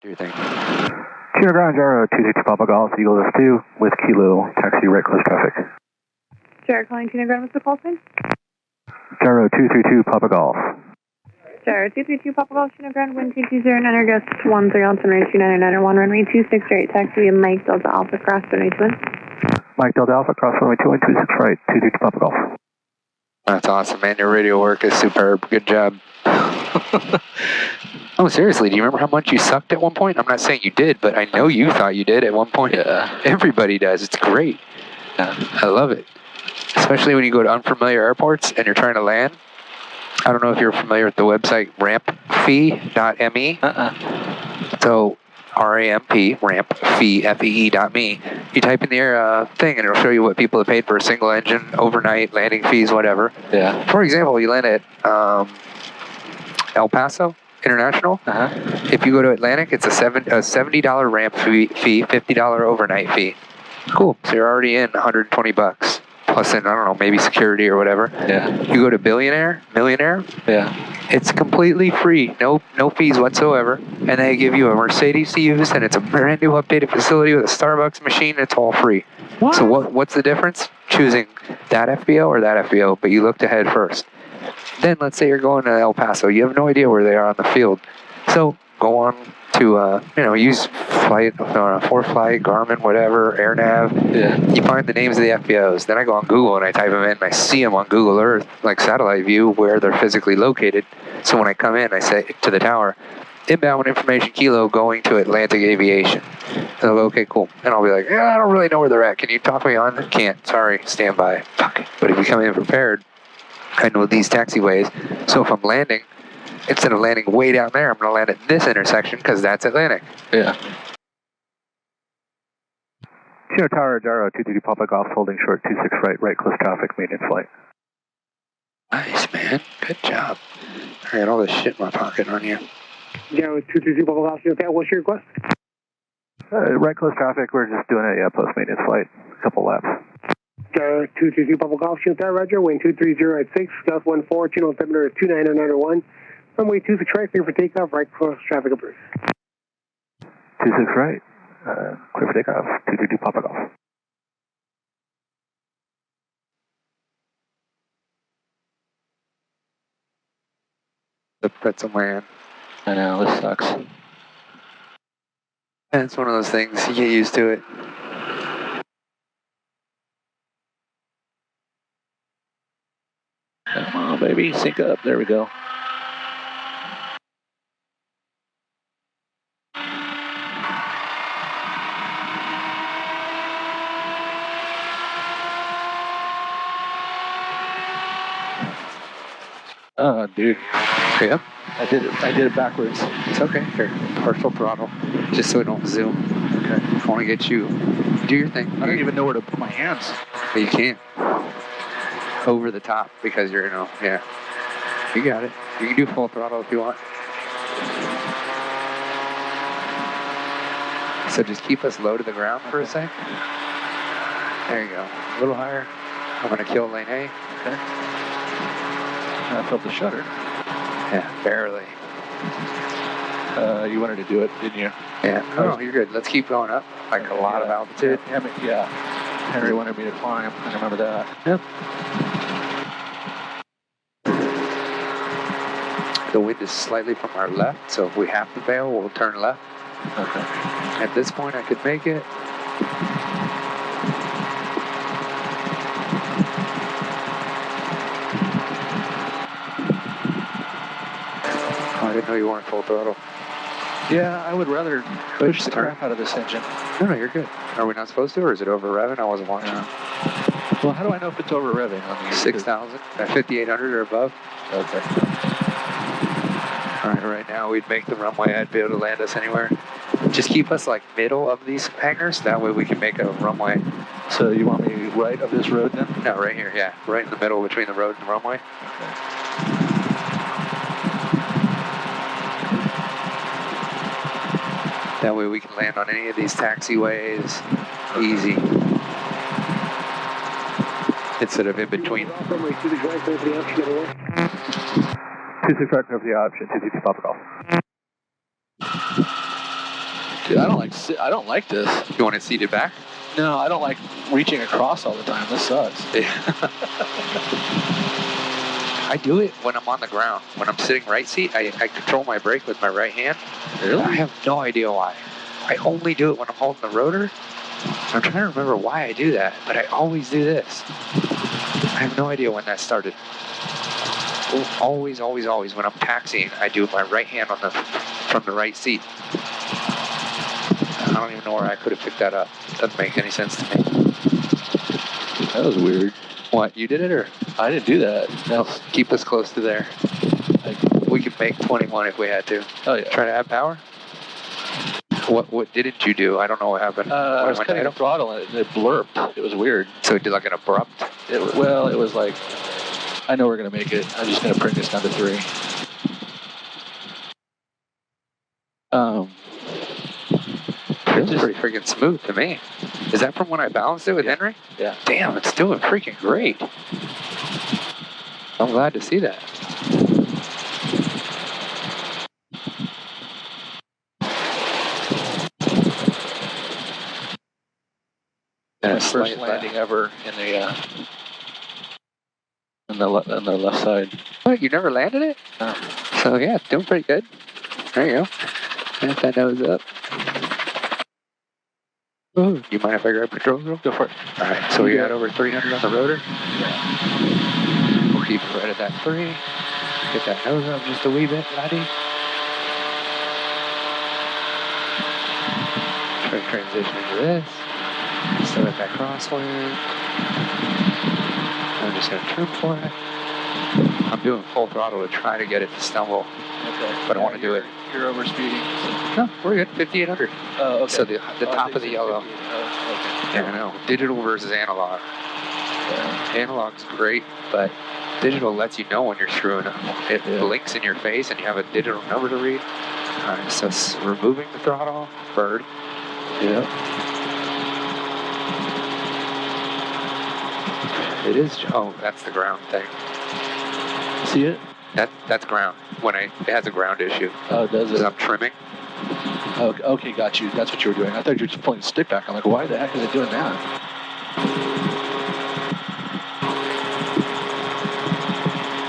Do your thing. Chino ground, gyro 262 Papa Golf, Eagle S2 with Kilo, taxi right close traffic. Gyro calling Chino ground, what's the call sign? Gyro 232 Papa Golf. Gyro 232 Papa Golf, Chino ground, wind 2209, gust 13 altimeter 2991, runway 26 right, taxi Mike Delta Alpha, cross runway 21. Mike Delta Alpha, cross runway 21, 26 right, 232 Papa Golf. That's awesome, man. Your radio work is superb. Good job. Oh, seriously, do you remember how much you sucked at one point? I'm not saying you did, but I know you thought you did at one point. Yeah. Everybody does. It's great. I love it. Especially when you go to unfamiliar airports and you're trying to land. I don't know if you're familiar with the website rampfee.me. So RAMP, rampfee, FEE.me. You type in your thing and it'll show you what people have paid for a single engine, overnight, landing fees, whatever. Yeah. For example, you land at El Paso International. If you go to Atlantic, it's a $70 ramp fee, $50 overnight fee. Cool. So you're already in 120 bucks. Plus, in, I don't know, maybe security or whatever. Yeah. You go to Millionaire. Yeah. It's completely free, no fees whatsoever, and they give you a Mercedes to use, and it's a brand new updated facility with a Starbucks machine. It's all free. What? So what's the difference? Choosing that FBO or that FBO, but you looked ahead first. Then let's say you're going to El Paso. You have no idea where they are on the field, so go on to use flight, ForeFlight, Garmin, whatever, AirNav. Yeah. You find the names of the FBOs. Then I go on Google and I type them in and I see them on Google Earth, like satellite view, where they're physically located. So when I come in, I say to the tower, inbound information Kilo going to Atlantic Aviation. And they'll go, okay, cool. And I'll be like, I don't really know where they're at. Can you talk me on? Can't. Sorry. Stand by. Fuck. But if you come in prepared, I know these taxiways. So if I'm landing, instead of landing way down there, I'm going to land at this intersection because that's Atlantic. Yeah. Chino Tower, gyro 232 Papa Golf, holding short 26 right close traffic, maintenance flight. Nice, man. Good job. I got all this shit in my pocket on you. Gyro 232 Papa Golf, okay, what's your request? Right close traffic, we're just doing a post-maintenance flight, a couple laps. Gyro 232 Papa Golf, Chino Tower, roger, wind 230 at 6, gust 14, Chino altimeter 2991, runway 26 right, clear for takeoff, right close traffic approved. 26 right. Clear for takeoff, 222 Papa Golf. The pretzel man. I know, this sucks. And it's one of those things, you get used to it. Come on, baby, sync up. There we go. Oh, dude. Yep. I did it backwards. It's okay. Here, partial throttle, just so we don't zoom. Okay. I want to get you. Do your thing. I don't even know where to put my hands. But you can't. Over the top because you're, yeah. You got it. You can do full throttle if you want. So just keep us low to the ground for a sec. There you go. A little higher. I'm going to kill lane A. Okay. I felt the shutter. Yeah, barely. You wanted to do it, didn't you? Yeah. No, you're good. Let's keep going up. Like a lot of altitude. Yeah. Henry wanted me to climb. I remember that. Yep. The wind is slightly from our left, so if we have to bail, we'll turn left. Okay. At this point, I could make it. Oh, I didn't know you weren't full throttle. Yeah, I would rather push the crap out of this engine. No, you're good. Are we not supposed to, or is it over revving? I wasn't watching. Well, how do I know if it's over revving on the 6,000 at 5,800 or above. Okay. All right now we'd make the runway. I'd be able to land us anywhere. Just keep us like middle of these hangars. That way we can make a runway. So you want me right of this road then? No, right here. Yeah, right in the middle between the road and the runway. Okay. That way we can land on any of these taxiways easy. Instead of in between. 26 right, clear for the option, 262 Papa Golf. Dude, I don't like this. You want it seated back? No, I don't like reaching across all the time. This sucks. I do it when I'm on the ground. When I'm sitting right seat, I control my brake with my right hand. Really? I have no idea why. I only do it when I'm holding the rotor. I'm trying to remember why I do that, but I always do this. I have no idea when that started. Always when I'm taxiing, I do my right hand from the right seat. I don't even know where I could have picked that up. Doesn't make any sense to me. That was weird. What, you did it or? I didn't do that. No, keep us close to there. We could make 21 if we had to. Oh yeah. Try to add power? What didn't you do? I don't know what happened. I was cutting the throttle and it blurped. It was weird. So it did like an abrupt? It was like, I know we're going to make it. I'm just going to bring this down to 3. It's pretty freaking smooth to me. Is that from when I balanced it with Henry? Yeah. Damn, it's doing freaking great. I'm glad to see that. My first landing ever in the left side. What, you never landed it? No. So yeah, it's doing pretty good. There you go. Get that nose up. Ooh, you mind if I grab control? Go for it. All right, so we got over 300 on the rotor. Yeah. We'll keep right at that 3. Get that nose up just a wee bit, laddie. Try to transition into this. Start at that crosswind. I'm just going to trim for it. I'm doing full throttle to try to get it to stumble. Okay. But I want to do it. You're over speeding. No, we're good. 5,800. Oh, okay. So the top of the yellow. Okay. Yeah, I know. Digital versus analog. Yeah. Analog's great, but digital lets you know when you're screwing up. It blinks in your face and you have a digital number to read. All right, so removing the throttle, bird. Yeah. It is, oh, that's the ground thing. See it? That's ground. It has a ground issue. Oh, does it? Because I'm trimming. Oh, okay, got you. That's what you were doing. I thought you were just pulling the stick back. I'm like, why the heck is it doing that?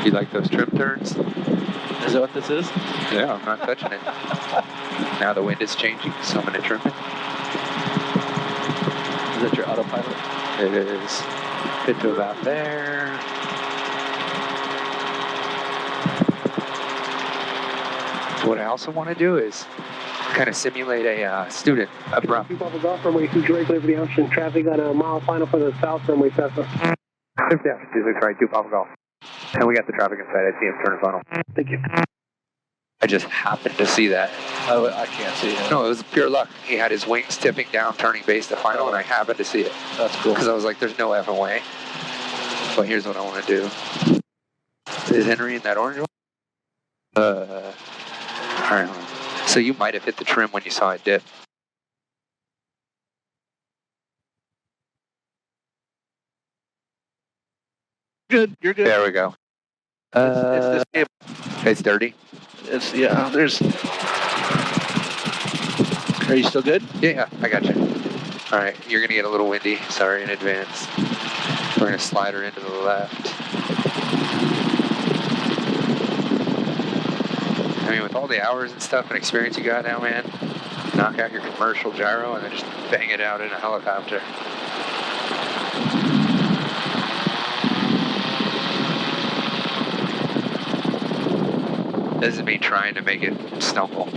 You like those trim turns? Is that what this is? Yeah, I'm not touching it. Now the wind is changing, so I'm going to trim it. Is that your autopilot? It is. Get to about there. So what I also want to do is kind of simulate a student abrupt. 2 Papa Golf, runway 2 directly over the ocean. Traffic on a mile final for the south runway Cessna. 50 after 26, right, 2 Papa Golf. And we got the traffic inside. I see him turn funnel. Thank you. I just happened to see that. Oh, I can't see him. No, it was pure luck. He had his wings tipping down, turning base to final, and I happened to see it. That's cool. Because I was like, there's no effing way. But here's what I want to do. Is Henry in that orange one? All right. So you might have hit the trim when you saw it dip. Good. You're good. There we go. It's this cable. It's dirty. There's. Are you still good? Yeah, I got you. All right, you're gonna get a little windy. Sorry in advance. We're gonna slide her into the left. I mean, with all the hours and stuff and experience you got now, man, knock out your commercial gyro and then just bang it out in a helicopter. This is me trying to make it stumble.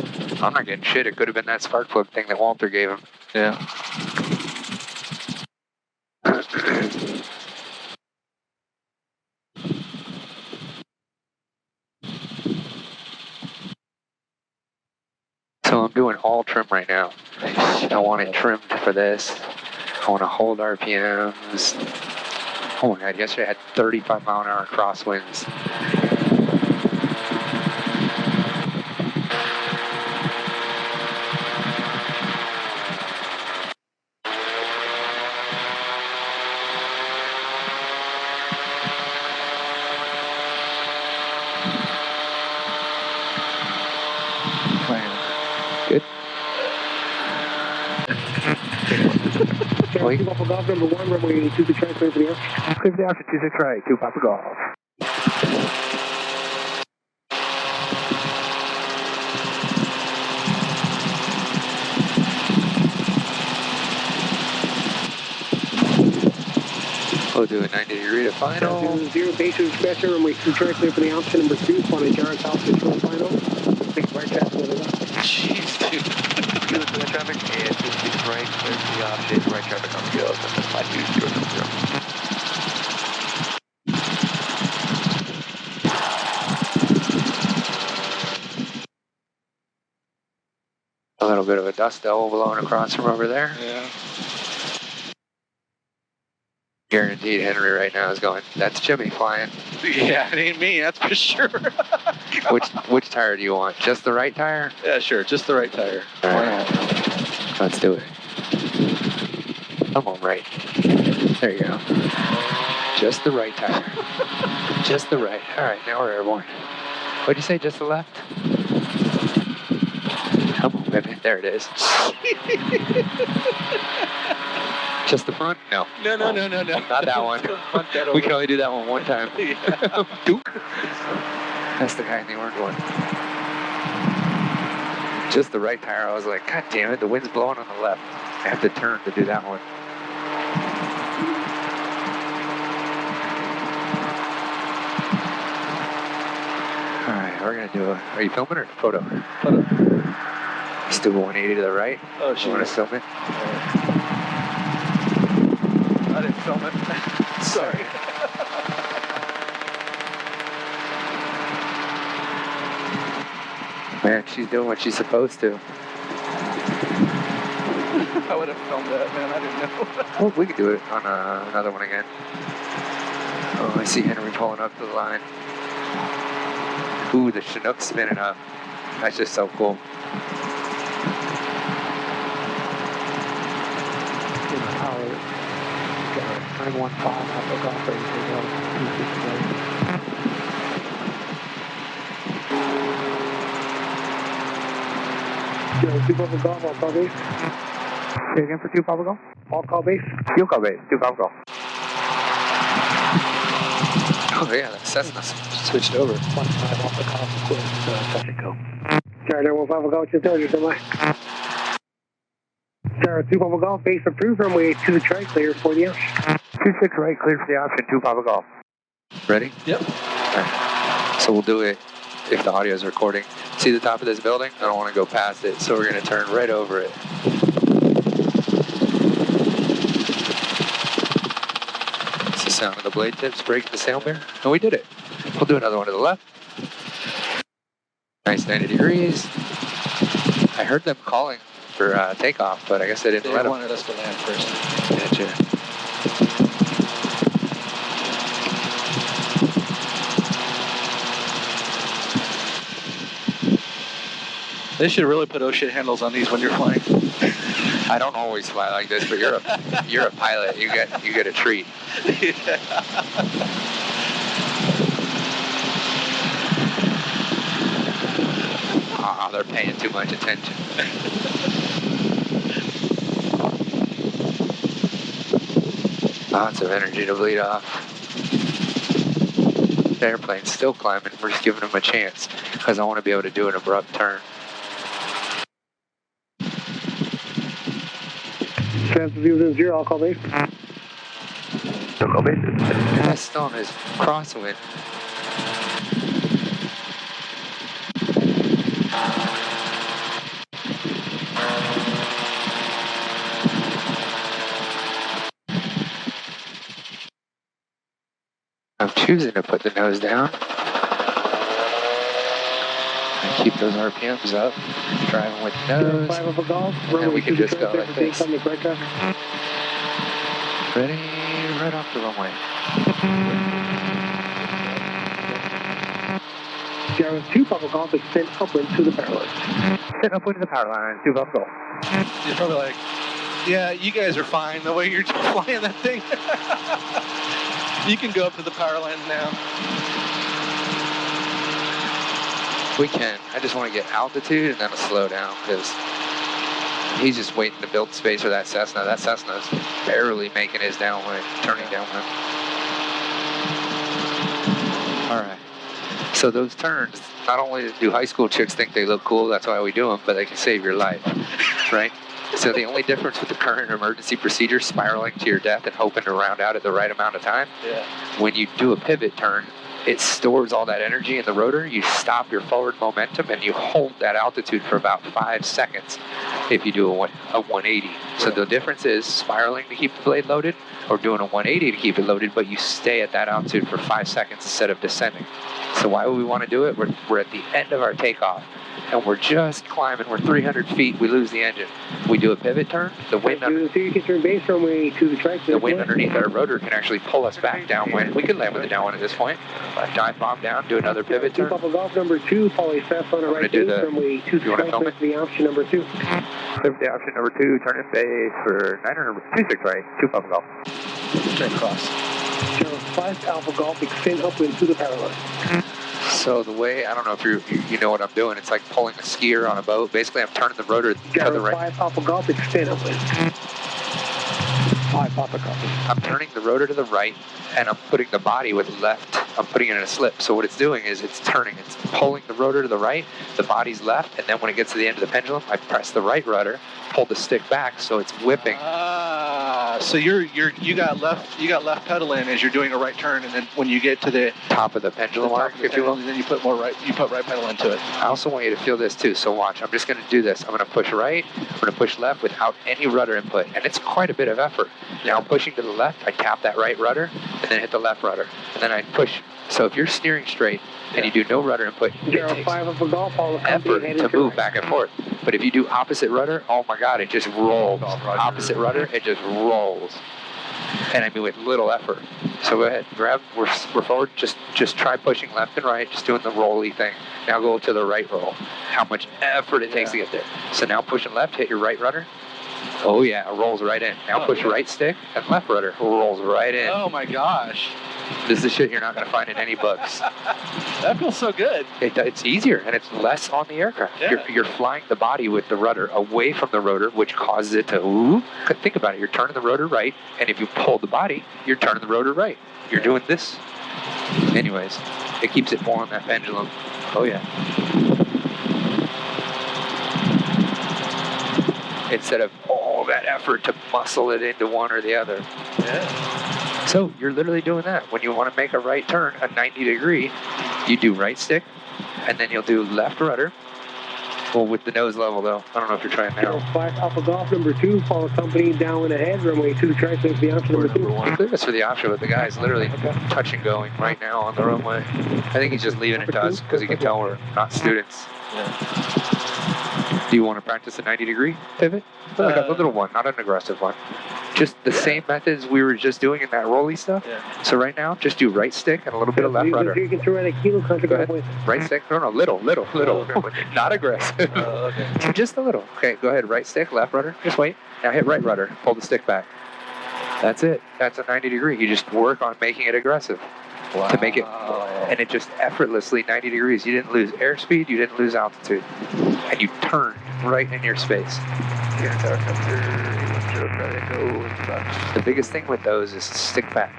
I'm not getting shit. It could have been that spark plug thing that Walter gave him. Yeah. So I'm doing all trim right now. I want it trimmed for this. I want to hold RPMs. Oh my God, yesterday I had 35 mile an hour crosswinds. Good. Wait. 2 Papa Golf, number 1, runway 26 right, clear for the air. Clear for the option 26 right, 2 Papa Golf. We'll do a 90-degree to final. 0, base is scratcher, runway 26 right, clear for the option, number 2, spawn a Gyrocopter to the final. Take right traffic over there. Jeez, dude. Clear for the traffic, and 26 right, clear for the option, right traffic on the field, 52000. A little bit of a dust devil blowing across from over there. Yeah. Guaranteed Henry right now is going, that's Jimmy flying. Yeah, it ain't me, that's for sure. Which tire do you want? Just the right tire? Yeah, sure, just the right tire. All Why right. not? Let's do it. Come on, right. There you go. Just the right tire. Just the right. All right, now we're airborne. What'd you say, just the left? Come on, baby. There it is. Just the front? No. No. Not that one. We can only do that one time. Duke. That's the guy in the orange one. Just the right tire. I was like, God damn it, the wind's blowing on the left. I have to turn to do that one. All right, we're gonna do are you filming or photo? Photo. Let's do a 180 to the right. Oh, You want to film it? I didn't film it. Sorry. Man, she's doing what she's supposed to. I would have filmed that, man. I didn't know. Well, we could do it on another one again. Oh, I see Henry pulling up to the line. Ooh, the Chinook's spinning up. That's just so cool. Got 915 Alpha Golf, Two Papa Golf, all call base. Say again for 2 Papa Golf? All call base. Fuel call base, 2 Papa Golf. Oh yeah, the Cessna switched over. 15 Alpha Golf, with touch and go. Tower 915 Golf, just there, just on my. Tower 2 Papa Golf, base approved, runway 26 right, clear for the option. 26 right, clear for the option, 2 Papa Golf. Ready? Yep. Right. So we'll do it if the audio is recording. See the top of this building? I don't want to go past it, so we're going to turn right over it. It's the sound of the blade tips breaking the sail bear. And we did it. We'll do another one to the left. Nice 90 degrees. I heard them calling for takeoff, but I guess they didn't let They them. wanted us to land first. Gotcha. They should really put oh shit handles on these when you're flying. I don't always fly like this, but you're a pilot. You get a treat. Oh, they're paying too much attention. Lots of energy to bleed off. The airplane's still climbing. We're just giving them a chance because I want to be able to do an abrupt turn. Transfer 000, all call base. Fuel call base. That storm is crosswind. I'm choosing to put the nose down. And keep those RPMs up. Driving with the nose. 5 Alpha Golf, And runway we can just go 26 like right, this. on the right traffic. Ready? Right off the runway. Gyro 2 Papa Golf, extend upwind to the power line. Sitting up into the power line, 2 Papa Golf. You're probably like, yeah, you guys are fine the way you're flying that thing. You can go up to the power lines now. We can. I just want to get altitude and then a slow down because He's just waiting to build space for that Cessna. That Cessna's barely making his downwind, turning downwind. All right. So those turns, not only do high school chicks think they look cool, that's why we do them, but they can save your life, right? So the only difference with the current emergency procedure, spiraling to your death and hoping to round out at the right amount of time, when you do a pivot turn, it stores all that energy in the rotor. You stop your forward momentum and you hold that altitude for about 5 seconds if you do a 180. So the difference is spiraling to keep the blade loaded or doing a 180 to keep it loaded, but you stay at that altitude for 5 seconds instead of descending. So why would we want to do it? We're at the end of our takeoff and we're just climbing. We're 300 feet. We lose the engine. We do a pivot turn. The wind underneath our rotor can actually pull us back downwind. We could land with a downwind at this point. Dive bomb down, do another pivot turn. Papa Golf number 2, Polly Fest on the right base, runway 2 you want to film it? the option number 2. Lift the option number 2, turn in base for 926 right, 2 Papa Golf. Straight across. 05 Alpha Golf, extend upwind to the power line. So the way, I don't know if you know what I'm doing, it's like pulling a skier on a boat. Basically, I'm turning the rotor to the right. 5 Alpha Golf, extend upwind. 5 Papa Golf. I'm turning the rotor to the right, and I'm putting the body with left. I'm putting it in a slip. So what it's doing is it's turning. It's pulling the rotor to the right, the body's left, and then when it gets to the end of the pendulum, I press the right rudder, pull the stick back, so it's whipping. So you got left pedal in as you're doing a right turn, and then when you get to the Top of the pendulum arc, if you will. then you put right pedal into it. I also want you to feel this too, so watch. I'm just going to do this. I'm going to push right, I'm going to push left without any rudder input, and it's quite a bit of effort. Now I'm pushing to the left, I tap that right rudder, and then hit the left rudder, and then I push. So if you're steering straight and you do no rudder input, it takes effort to move back and forth. But if you do opposite rudder, oh my God, it just rolls. Opposite rudder, it just rolls. And I mean with little effort. So go ahead, grab, we're forward, just try pushing left and right, just doing the rolly thing. Now go to the right roll. How much effort it takes to get there. So now pushing left, hit your right rudder. Oh yeah, it rolls right in. Now push right stick and left rudder, rolls right in. Oh my gosh. This is the shit you're not going to find in any books. That feels so good. It's easier and it's less on the aircraft. Yeah. You're flying the body with the rudder away from the rotor, which causes it to ooh. Think about it. You're turning the rotor right, and if you pull the body, you're turning the rotor right. You're doing this. Anyways, it keeps it pulling that pendulum. Oh yeah. Instead of all that effort to muscle it into one or the other. Yeah. So you're literally doing that. When you want to make a right turn, a 90 degree, you do right stick, and then you'll do left rudder. Well, with the nose level though. I don't know if you're trying now. 5 Alpha Golf number 2, follow company downwind ahead, runway 2 tracks with the option number 2. Clear us for the option, but the guy's literally touch and going right now on the runway. I think he's just leaving it to us because he can tell we're not students. Yeah. Do you want to practice a 90 degree pivot? Like a little one, not an aggressive one. Just the same methods we were just doing in that rolly stuff. Yeah. So right now, just do right stick and a little bit of left rudder. You can throw in a kilo country. Go ahead. Right stick, no, little. Not aggressive. Okay. Just a little. Okay, go ahead, right stick, left rudder. Just wait. Now hit right rudder, pull the stick back. That's it. That's a 90 degree. You just work on making it aggressive. Wow. To make it, and it just effortlessly 90 degrees. You didn't lose airspeed, you didn't lose altitude, and you turned right in your space. The biggest thing with those is stick back.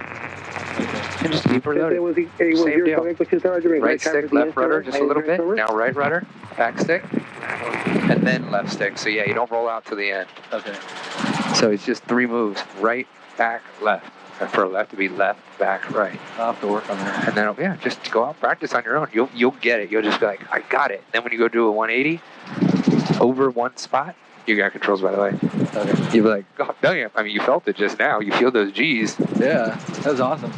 And just keep reloading. Same deal. Right stick, left rudder, just a little bit. Now right rudder, back stick, and then left stick. So yeah, you don't roll out to the end. Okay. So it's just 3 moves: right, back, left. And for left to be left, back, right. I'll have to work on that. And then, yeah, just go out, practice on your own. You'll get it. You'll just be like, I got it. Then when you go do a 180 over one spot, you got controls, by the way. Okay. You'll be like, God damn. I mean, you felt it just now. You feel those G's. Yeah, that was awesome.